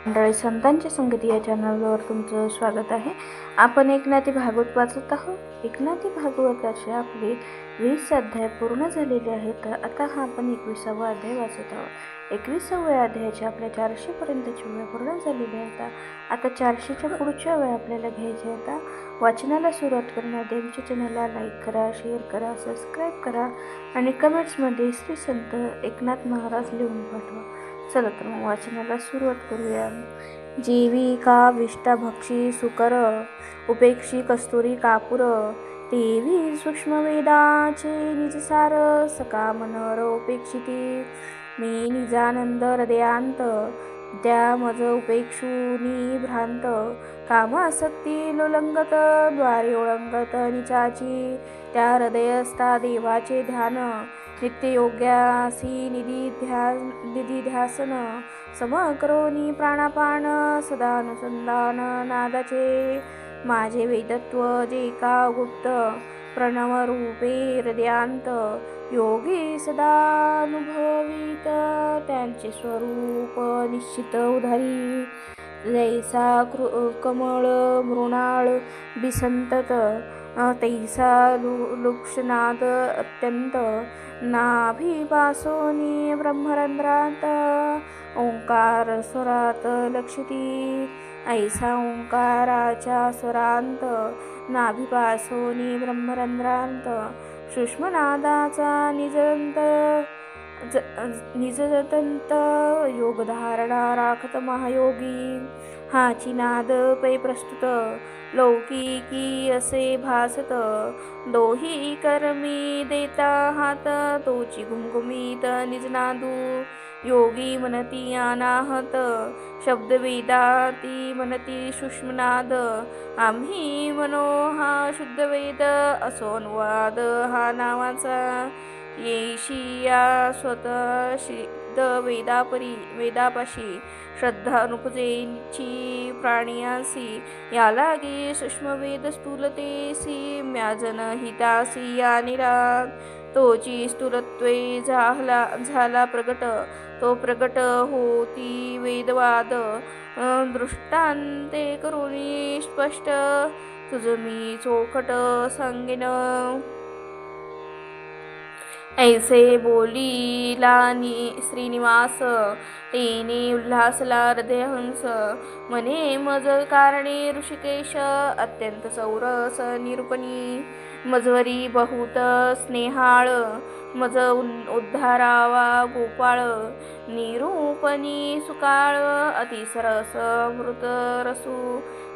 मंडळी, संतांची संगती या चॅनलवर तुमचं स्वागत आहे. आपण एकनाथी भागवत वाचत आहोत. एकनाथी भागवताचे आपले 20 अध्याय पूर्ण झालेले आहेत. तर आता आपण 21वा अध्याय वाचत आहोत. 21व्या अध्यायाच्या आपल्या 400 पर्यंतची वेळ पूर्ण झालेली आहे. आता 400च्या पुढच्या वेळ आपल्याला घ्यायच्या आहेत. वाचनाला सुरुवात करण्याआधी चॅनलला लाईक करा, शेअर करा, सबस्क्राईब करा आणि कमेंट्समध्ये श्री संत एकनाथ महाराज लिहून पाठवा. चला तर मग वाचनाला सुरुवात करूया. जीवी का विष्टा भक्षी सुकर, उपेक्षी कस्तुरी कापूर, तेवी सूक्ष्म वेदाचे निजसार, सकाम नर उपेक्षिती, मी निजानंद हृदयांत, त्या मज उपेक्षुनी भ्रांत, कामासक्ती लोलंगत, द्वारे ओळंगत निचाची, त्या हृदयस्था देवाचे ध्यान, नित्ययोग्यासी निधी ध्यासन, समकरोनी प्राणापान, सदानुसंधान नादाचे, माझे वेदत्व जे का गुप्त, प्रणवरूपे हृदयांत, योगी सदानुभवित, त्यांचे स्वरूप निश्चित उधारी, जैसा कमळ मृणाळ बिसंतत, तैसा लुक्षनाद अत्यंत, नाभिपासोनी ब्रह्मरंध्रात, ओंकार स्वरात लक्षिती, ऐसा ओंकाराच्या स्वरांत, नाभिपासोनी ब्रह्मरंध्रांत, सूक्ष्मनादाचा निजतंत, योगधारणा राखत महायोगी, हाची नाद पै प्रस्तुत, लौकिकी असे भासत, दोही कर्मी देता हात, तोची घुमघुमीत निजनादू, योगी मनती अनाहत, शब्द वेदाती मनती सूक्ष्मनाद, आम्ही मनो हा शुद्ध वेद, असो अनुवाद हा नावाचा, येशिया स्वतः सिद्ध वेदापाशी, श्रद्धा अनुपजेची प्राणियासी, या लागे सूक्ष्मवेद स्थूलतेसी, म्याजन हितासी या निराग, तोची स्थूलत्वे झाला प्रगट, तो प्रगट होती वेदवाद, दृष्टांते करुणी स्पष्ट, तुझ मी चोखट सांगेन, ऐसे बोलीला श्रीनिवास, तेने उल्हासला हृदयहंस, मने मज कारणे ऋषिकेश, अत्यंत सौरस निरूपणी, मजवरी बहुत स्नेहाळ, मज उद्धारावा गोपाळ, निरूपणी सुकाळ, अतिसरस मृतरसू,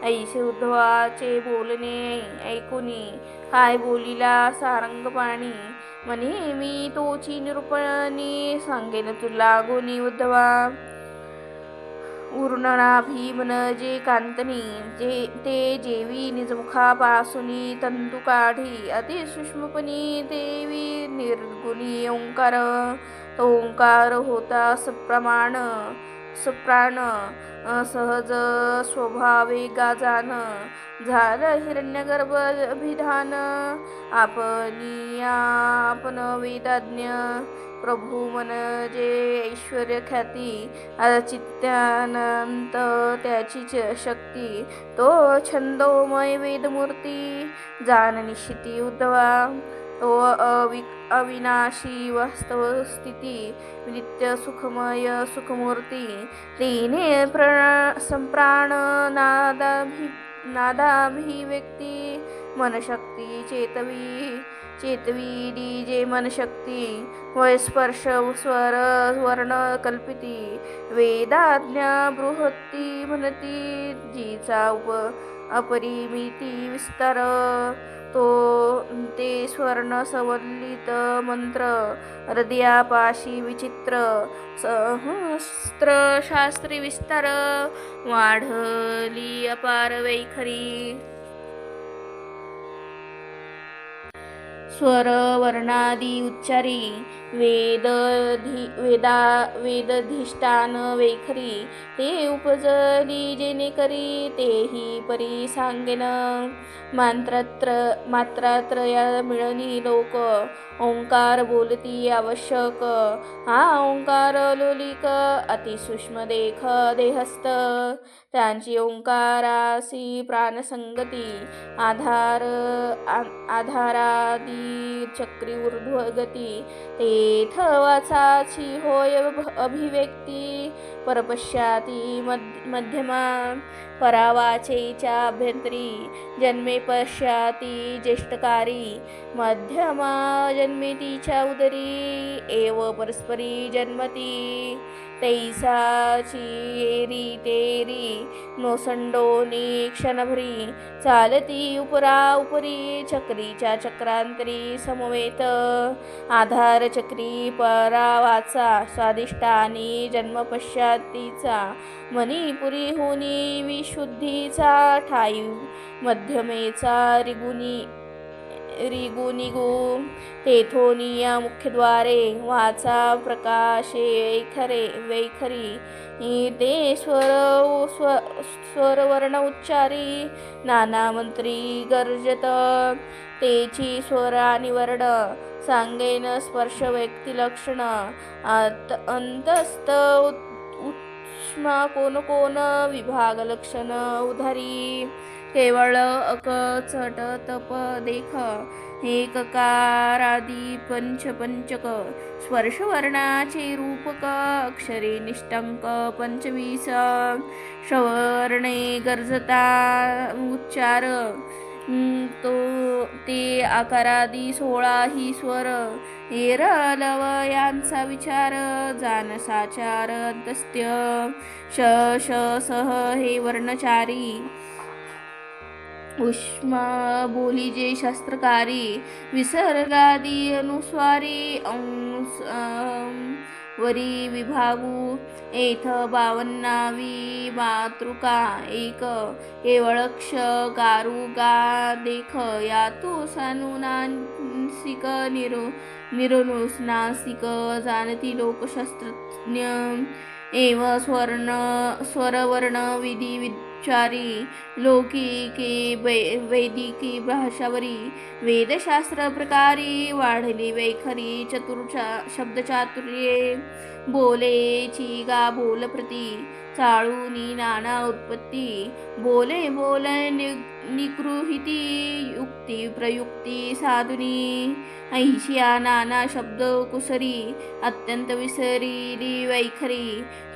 ऐसे उद्धवाचे बोलणे ऐकुनी, काय बोलिला सारंगपाणी, म्हणे मी तोची निरूपणी, सांगेन तुला गुणी उद्धवा, उर्णनाभी म्हणजे कांतनी, ते जेवी निजमुखापासुनी तंतू काढी, अतिसूक्ष्मपणी देवी निर्गुणी ओंकार, तो ओंकार होता सप्राण, सहज स्वभावे गाजान, झालं हिरण्यगर्भ अभिधान, आपण वेदाज्ञ, प्रभू म्हणजे ऐश्वर्य ख्याती, चित्तानंत त्याची शक्ती, तो छंदोमय वेदमूर्ती, जाण निश्चिती उद्धवा, तो अविनाशी वास्तव स्थिती, नित्य सुखमय सुखमूर्ती, तिने संप्राण नादाभिव्यक्ती, मनशक्ती चेतवी जे मनशक्ती, वयस्पर्श स्वर वर्ण कल्पिती, वेदाज्ञा बृहत्ती म्हणती, जीचा अपरिमिती विस्तार, ते स्वर्ण सवल्लित मंत्र, हृदयापाशी विचित्र, सहस्त्र शास्त्री विस्तार, वाढली अपार वैखरी, स्वर वर्णादी उच्चारी वेदधिष्ठान वैखरी ते उपजली जेणे करी तेही परी सांगेन मात्रात्रया मिळणी लोक ओंकार बोलती आवश्यक हा ओंकार लोलिक अतिसूक्ष्म देहस्थ त्यांची ओंकारासी प्राणसंगती आधारादी चक्री ऊर्ध्वगती तेथ वाचाची होय अभिव्यक्ती परपश्चाती मध्यमा परावाचेच्या अभ्यंतरी जन्मे पश्चाती ज्येष्ठकारी मध्यमा जन्मे तिच्या उदरी एव परस्परी जन्मती तैसाची एरी तेरी नोसंडोनी क्षणभरी चालती उपरा उपरी चक्रीच्या चक्रांतरी समवेत आधार चक्री परावाचा स्वादिष्टानी जन्मपश्चातीचा मणिपुरी होनी विशुद्धीचा ठाई मध्यमेचा रिगुनिगु तेथोनिया मुख्यद्वारे वाचा प्रकाशे वैखरी ते स्वरवर्ण उच्चारी नाना मंत्री गर्जत तेची स्वरानी वर्ण सांगेन स्पर्श व्यक्तिलक्षण अंतस्थ उष्मा कोण विभाग लक्षण उधारी केवळ अकचट तप देख एककारादी पंचक स्पर्शवर्णाचे रूपक अक्षरे निष्टंक 25 श्रवणे गरजता उच्चार ते आकारादी 16 ही स्वर एरलव यांचा विचार जानसाचार अंतस्त्य श सह हे वर्णचारी उष्मा बोली जे शास्त्रकारी विसर्गादी अनुस्वारी वरी विभागू एथ 52 मातृका एक केवळक्ष गारुगा देख यातु सानुनासिक निरनुनासिक जाणती लोकशास्त्रज्ञ एव स्वरवर्ण विधी विचारी लौकिकी वैदिकी भाषावरी वेदशास्त्र प्रकारी वाढली वैखरी शब्दचातुर्ये बोलेची गा बोलप्रती चाळूनी नाना उत्पत्ती बोले निगृहिती युक्ती प्रयुक्ती साधुनी ऐशिया नाना शब्द कुसरी अत्यंत विसरिली वैखरी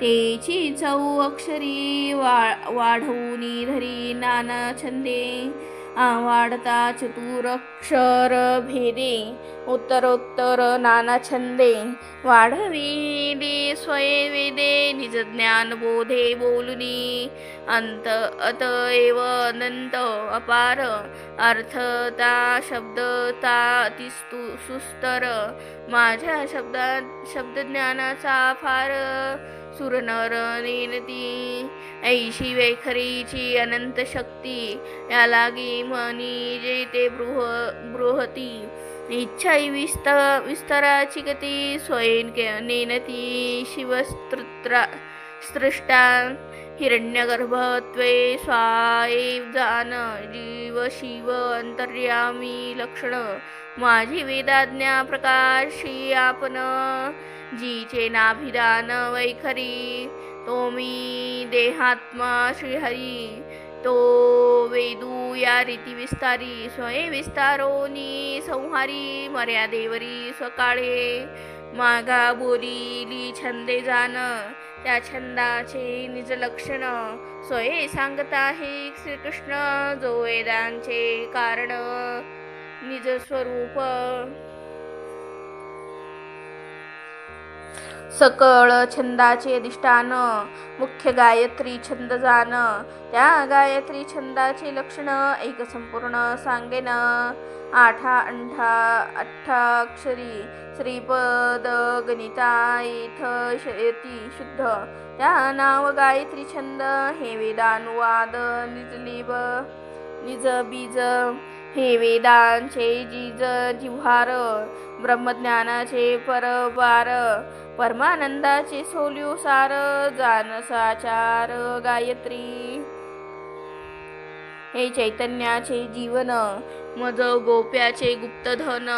तेची चौ अक्षरी वाढवूनी धरी नाना छंदे वाढता चतुरक्षर भेदे उत्तरोत्तर नाना छंदे वाढविली स्वये वेदे निज ज्ञान बोधे बोलुनी अतएव अनंत अपार अर्थता शब्दता सुस्तर माझ्या शब्दज्ञानाचा फार सुरनर नेनती ऐशी वैखरीची अनंत शक्ती या लागी म्हणी जे ते बृहती इच्छा विस्ताराची गती स्वयं नेनती स्रष्टा हिरण्यगर्भत्वे स्वाएव जान जीव शिव अंतर्यामी लक्षण माझी वेदाज्ञा प्रकाशी आपण जीचे नाभिदान वैखरी तो मी देहात्मा श्रीहरी तो वेदू या रीती विस्तारी स्वये विस्तारोनी संहारी मर्यादेवरी स्वकाळे मागा बोलिली छंदे जान त्या छंदाचे निज लक्षण स्वये सांगत आहे श्रीकृष्ण जो वेदांचे कारण निज स्वरूप सकळ छंदाचे अधिष्ठान मुख्य गायत्री छंद जान त्या गायत्री छंदाचे लक्षण एक संपूर्ण सांगेन 8 अक्षरी श्रीपद गणिता येथ यती शुद्ध त्या नाव गायत्री छंद हे वेदानुवाद निज बीज हे वेदांचे जिव्हार, ब्रह्मज्ञानाचे परवार, परमानंदाचे सोल्यू सार, जान साचार गायत्री. हे चैतन्याचे जीवन, मज गोप्याचे गुप्तधन,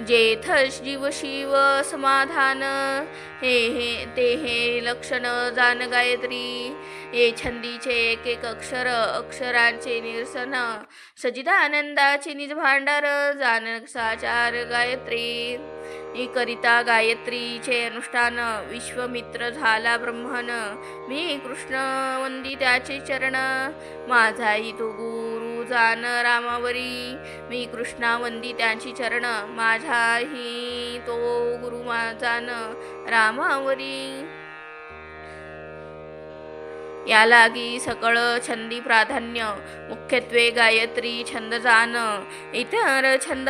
जेथ जीव शिव समाधान, हे लक्षण जान गायत्री. हे छंदीचे एक एक अक्षर, अक्षरांचे निरसन, सजिदानंदाचे निज भांडार, जान साचार गायत्री. करिता गायत्रीचे अनुष्ठान, विश्वमित्र झाला ब्रह्मन, मी कृष्ण वंदी त्याचे चरण, माझाही तो गुरु जान रामावरी. मी कृष्णा वंदी त्यांची चरण, माझाही तो गुरु जान रामावरी. या लागी सकळ छंदी प्राधान्य, मुख्यत्वे गायत्री छंद जान, इतर छंद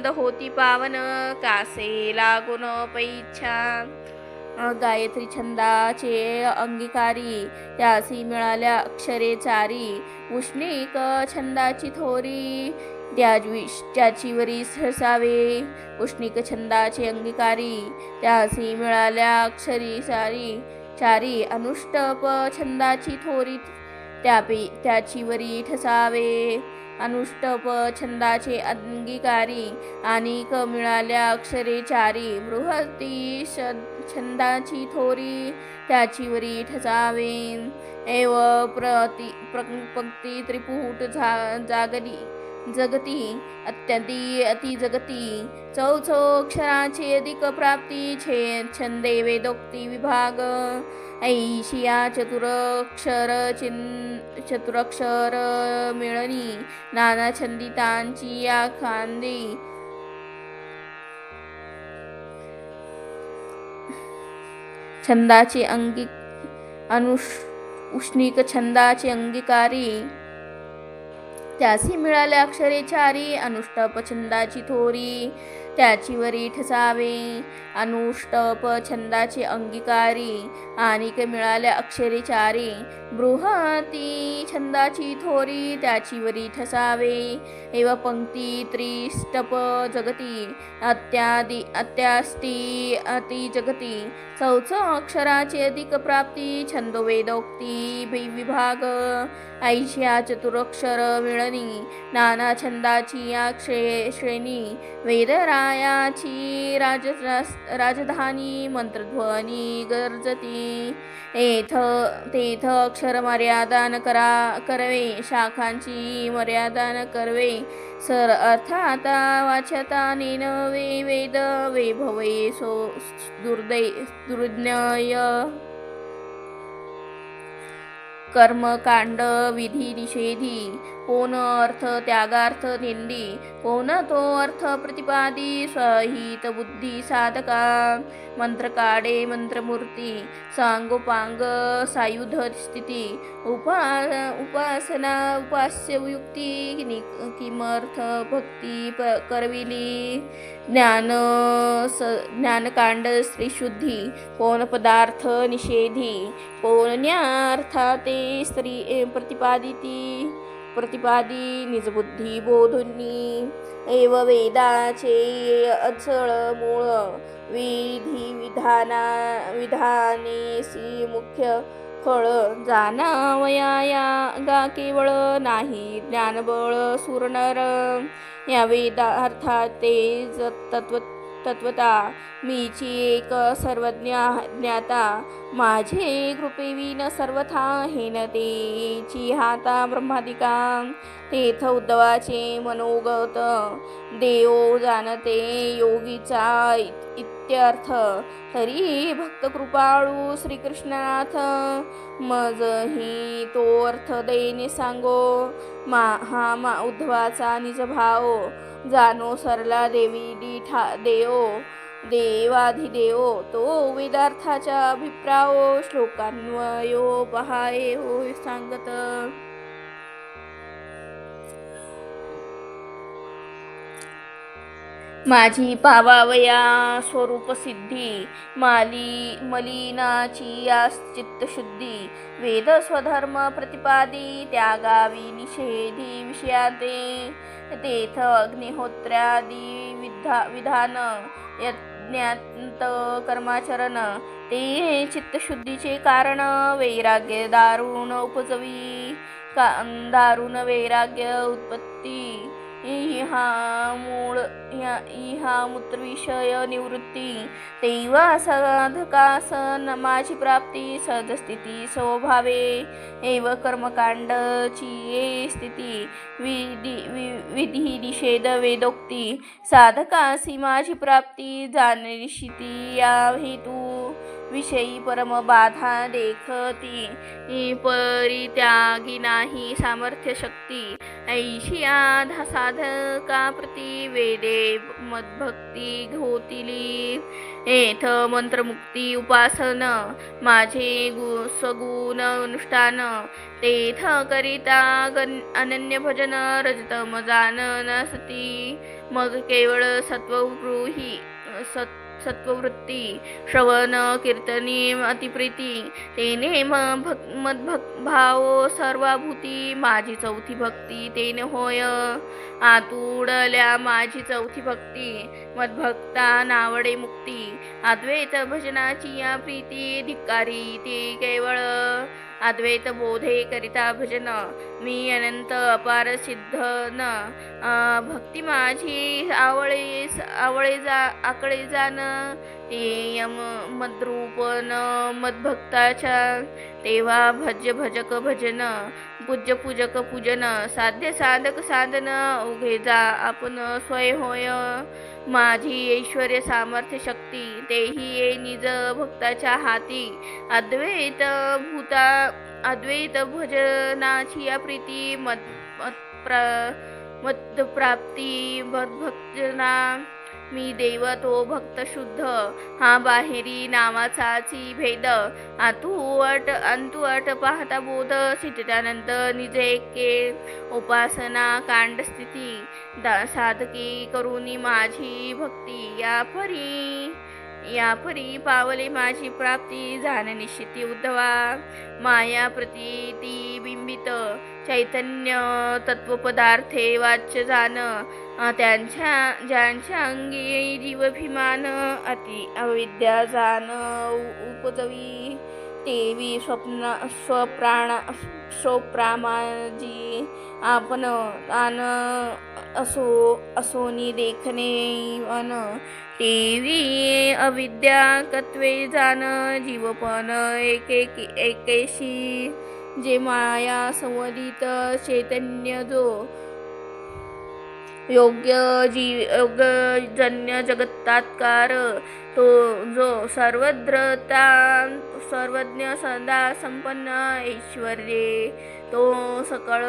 होती पावन, कासे लागून पैच्छा. गायत्री छंदाचे अंगीकारी, त्यासी मिळाल्या अक्षरे चारी, उष्णिक छंदाची थोरी, त्याची वरी सहसावे. उष्णिक छंदाचे अंगीकारी, त्यासी मिळाल्या अक्षरी चारी, अनुष्टप छंदाची थोरी, त्याची वरी ठसावे. अनुष्टप छंदाचे अंगीकारी, अनेक मिळाल्या अक्षरे चारी, बृहती छंदाची थोरी, त्याची वरी ठसावे. एव पंक्ती त्रिपुट जगती, अति जगती, चौचोक्षराचे अधिक प्राप्ती, छंदे वेदोक्ती विभाग, ऐशिया चतुरक्षर मिळणी, नाना छंदितांची या खांदी. छंदाचे उष्णिक छंदाचे अंगीकारी, त्यासी मिळाल्या अक्षरे चारी, अनुष्टप छंदाची थोरी, त्याची वरी ठसावे. अनुष्टप छंदाचे अंगीकारी, अनेक मिळाल्या अक्षरे चारी, बृहती छंदाची थोरी, त्याची वरी ठसावे. एव पंक्ती त्रिष्टप जगती, अत्यास्ती अति जगती, चौच अक्षराचे अधिक प्राप्ती, छंदो वेदोक्ती विभाग, ऐशिया चतुरक्षर मिळणी, नाना छंदाची या श्रेणी, वेदरायाची राजधानी, मंत्रध्वनी गर्जती. तेथ अक्षर मर्यादा न करवे, शाखांची मर्यादा न करवे, सर अर्थात वाच्यता नेनवे, वेद वैभवे सो दुर्ज्ञय. कर्मकांड विधी निषेधी, कोण अर्थ त्यागार्थ निंदी, कोण तो अर्थ प्रतिपादी, स्वहित बुद्धी साधका. मंत्र काढे मंत्रमूर्ती, सांगोपांग सायुध स्थिती, उपासना उपास्य युक्ती, किमर्थ भक्ती करविली. ज्ञानकांड स्त्रीशुद्धी, कोण पदार्थ निषेधी, कोण न्यार्थाते स्त्री प्रतिपादी निजबुद्धी बोधुनी. एव वेदाचे अचळ मूळ, विधानेसी मुख्य फळ, जाणावया गा केवळ, नाही ज्ञानबळ सुरनर. या वेदार्थात तेज तत्वता, मीची एक सर्वज्ञ ज्ञाता, माझे कृपेविन सर्वथा, हेन तेची हाता ब्रह्मादिका. तेथ उद्धवाचे मनोगत, देव जाणते योगीचा इत्यर्थ, तरी भक्त कृपाळू श्रीकृष्णनाथ, मजही तो अर्थ देणे सांगो. हा उद्धवाचा निज भाव, जानो सरला देवाधिदेव, तो वेदार्थाच्या अभिप्रायो, श्लोकान्वयो पहाये होय सांगत. माझी पावावया स्वरूप सिद्धी मलिनाची या चित्तशुद्धी वेद स्वधर्म प्रतिपादी त्यागावी निषेधी विषयाते तेथ अग्निहोत्र्यादी विधान यज्ञात कर्माचरण ते चित्तशुद्धीचे कारण वैराग्य दारुण उपजवी दारुण वैराग्य उत्पत्ती इहा मूत्रविषय निवृत्ती तेव्हा साधकास माझी प्राप्ती सहजस्थिती स्वभावे एव कर्मकांडची ये स्थिती विधी निषेध वेदोक्ती साधकासी माझी प्राप्ती जाणशिती या हेतू विषयी परम बाधा देखती परित्यागी नाही सामर्थ्य शक्ती ऐशी आधा साधका प्रती वेदे मदभक्ती घोतिली येथ मंत्रमुक्ती उपासन माझे सगुण अनुष्ठान तेथ करिता अनन्य भजन रजतम जानन सती मग केवळ सत्ववृत्ती श्रवण कीर्तनी अतिप्रीती तेने मदभाव सर्वाभूती माझी चौथी भक्ती तेने होय आतुडल्या माझी चौथी भक्ती मदभक्ता नावडे मुक्ती अद्वैत भजनाची या प्रीती धिक्कारी ती केवळ अद्वैत बोधे करिता भजन मी अनंत अपार सिद्ध न भक्ती माझी आकळे जाण यम मद्रूपन मदभक्ताच्या तेव्हा भजक भजन पूज्य पूजक पूजन साध्य साधक साधन उघे जा आपण स्वय होय माझी ऐश्वर्य सामर्थ्य शक्ती तेही ये निज भक्ताच्या हाती अद्वैत भजनाची या प्रीती मद प्राप्ती भक्तना मी देव तो भक्त शुद्ध हा बाहेरी नावाचाची भेद अंतु अट पाहता बोध सिद्धानंतर निज एके उपासना कांड स्थिती साधकी करुनी माझी भक्ती या परी पावले माझी प्राप्ती जाण निश्चिती उद्धवा माया प्रतीती बिंबित चैतन्य तत्वपदार्थे वाच्य जाण ज्यांच्या अंगी जीवभिमान अति अविद्या जाण उपजवी तेवी स्वप्रामाजी आपण आन असोनी देखणे अन तेवी अविद्या कत्वे जाण जीवपण एकेशी जे माया संवदित चैतन्य जो योगजन्य जगत्तात्कार तो जो सर्वज्ञ सदा संपन्न ऐश्वर्ये तो सकळ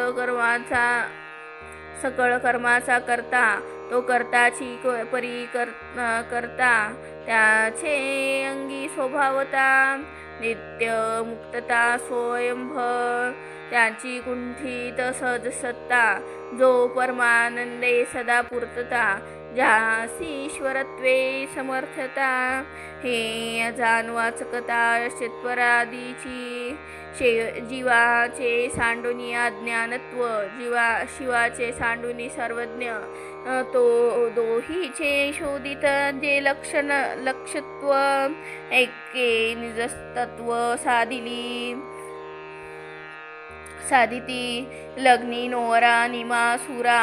कर्माचा करता तो कर्ताची करता त्याचे अंगी स्वभावता नित्य मुक्तता स्वयंभ त्याची कुंठित सहज सत्ता जो परमानंदे सदा पूर्तता ज्यासी ईश्वरत्वे समर्थता हे जाणवाचकता शेतपरादीची जीवाचे सांडुनी अज्ञानत्व शिवाचे सांडुनी सर्वज्ञ तो दोहीचे शोधित जे लक्षत्व ऐके निजस्तत्व साधिती लग्नी नोवरा निमासुरा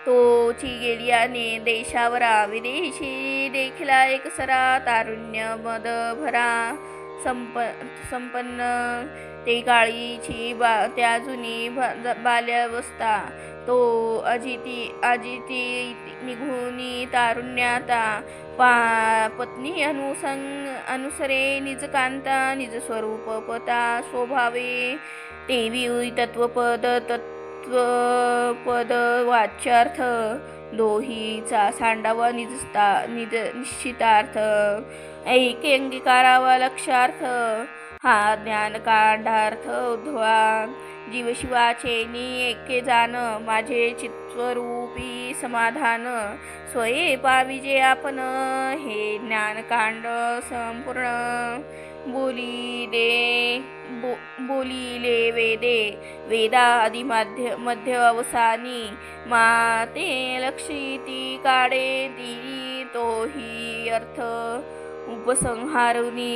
तोची गेलियाने देशावरा विदेशी देखला एकसरा तारुण्य मद भरा संपन्न ते काळीची त्या जुनी बाल्यावस्था तो अजिती निघुनी तारुण्याता पत्नी अनुसरे निज कांता निज स्वरूप पता स्वभावे तेवी तत्वपद वाच्यार्थ दोहीचा सांडावा निश्चितार्थ ऐके अंगीकारावा लक्षार्थ हा ज्ञानकांडार्थ उद्भवा जीवशिवाचे एके जान माझे चित्स्वरूपी समाधान स्वये पाविजे आपण हे ज्ञानकांड संपूर्ण बोलिले वेदे वेदादि मध्य अवसानी माते लक्षिती काढे ती तोही अर्थ उपसंहारुनी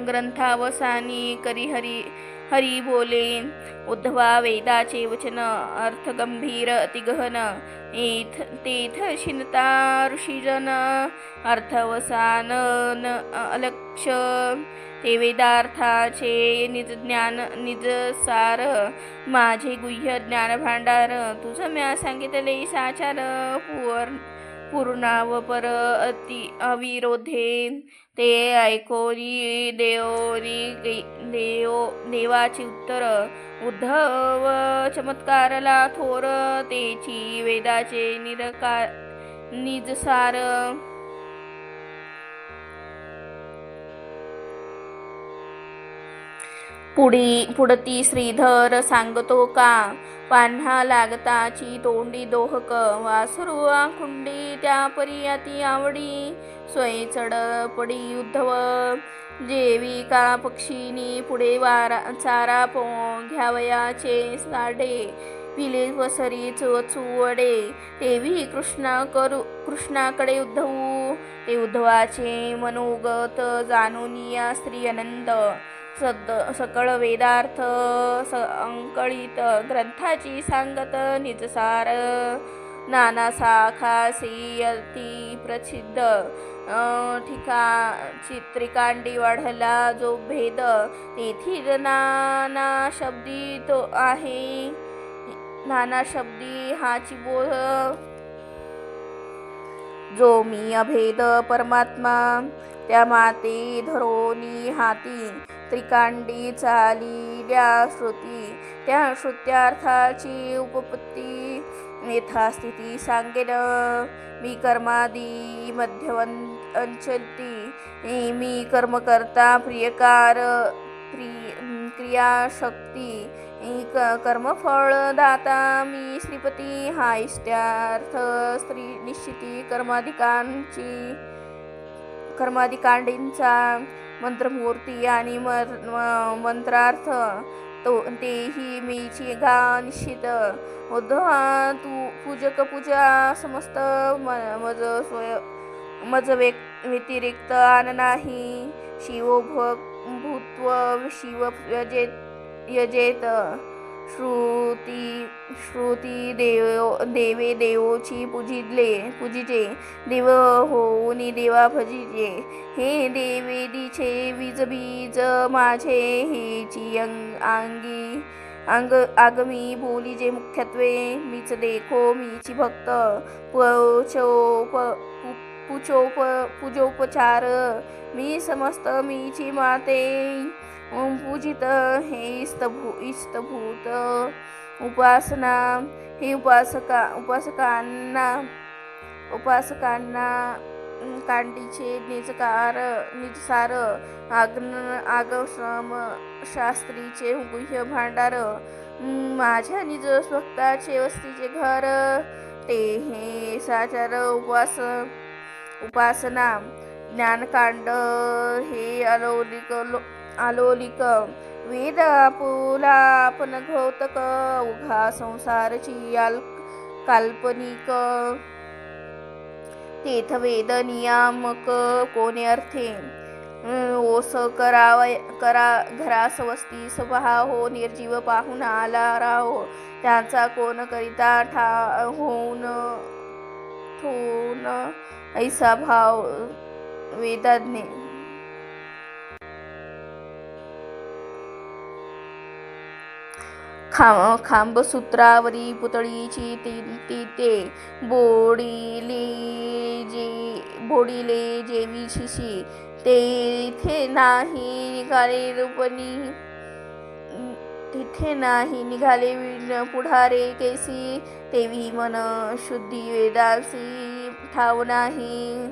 ग्रंथावसानी करी हरी बोले उद्धवा वेदाचे वचन अर्थ गंभीर अतिगहन तेथ शिनता ऋषीजन अर्थवसान अलक्ष ते वेदार्थाचे निज ज्ञान निज सार माझे गुह्य ज्ञान भांडार तुझ म्या सांगितले साचार पूर्णावपर अति अविरोधे ते ऐकोनी देवाचे उत्तर उद्धव चमत्कारला थोर तेची वेदाचे निजसार पुढती श्रीधर सांगतो का पान्हा लागताची तोंडी दोहक वासरू आखुंडी त्या परी अति आवडी स्वय चढपडी उद्धव जेवी का पक्षीनी पुढे चारा घ्यावयाचे साडे पिले वसरी चुवडे तेवी कृष्णाकडे उद्धवू ते उद्धवाचे मनोगत जाणूनिया स्त्री अनंत सकळ वेदार्थ अंकळित ग्रंथाची सांगत निजसार नाना शाखासी अति प्रसिद्ध चित्रिकांडी वाढला जो भेद तेथील नाना शब्दी तो आहे नाना शब्दी हाची बोध जो मी अभेद परमात्मा त्या माते धरोनी हाती त्रिकांडी चालिल्या श्रुती त्या श्रुत्यार्थाची उपपत्ती यथास्थिती सांगेन मी कर्मादी मध्यवंचती मी कर्मकर्ता प्रियकार क्रियाशक्ती कर्मफळ दाता मी श्रीपती हा इष्ट्यार्थ स्त्री निश्चिती कर्माधिकांडींचा मंत्रमूर्ती आणि मंत्रार्थ तेही मीची गा निश्चित उद्धवा तू पूजा समस्त मज व्यतिरिक्त आन नाही शिवो भूत्व शिव यजेत श्रुती देवे देवोची पूजिजे देव होऊनी देवा भजिजे हे देवेदीचे बीज माझे हेची आगमी बोलीजे मुख्यत्वे मीच देखो मीची भक्त पूजोपचार मी समस्त मीची माते पूजित हे इष्टभूत उपासना हे उपासकांना कांडीचे निजसार आगम शास्त्रीचे गुह्य भांडार माझ्या निज स्वतःचे वस्तीचे घर ते हे साचार उपासना ज्ञानकांड हे आलोलिक वेद आपुलापन घोतक उघा संसारची काल्पनिक तेथ वेद नियामक कोणे अर्थे ओस करा घरास वस्ती स्वहा हो निर्जीव पाहून आला राहो त्यांचा कोण करिता होऊन ऐसा भाव वेदाज्ञे खांबसूत्रावरी पुतळीची ते बोडिले जेवी शिशी तिथे नाही निघाले पुढारे केसी तेवी मन शुद्धी वेदासी ठाव नाही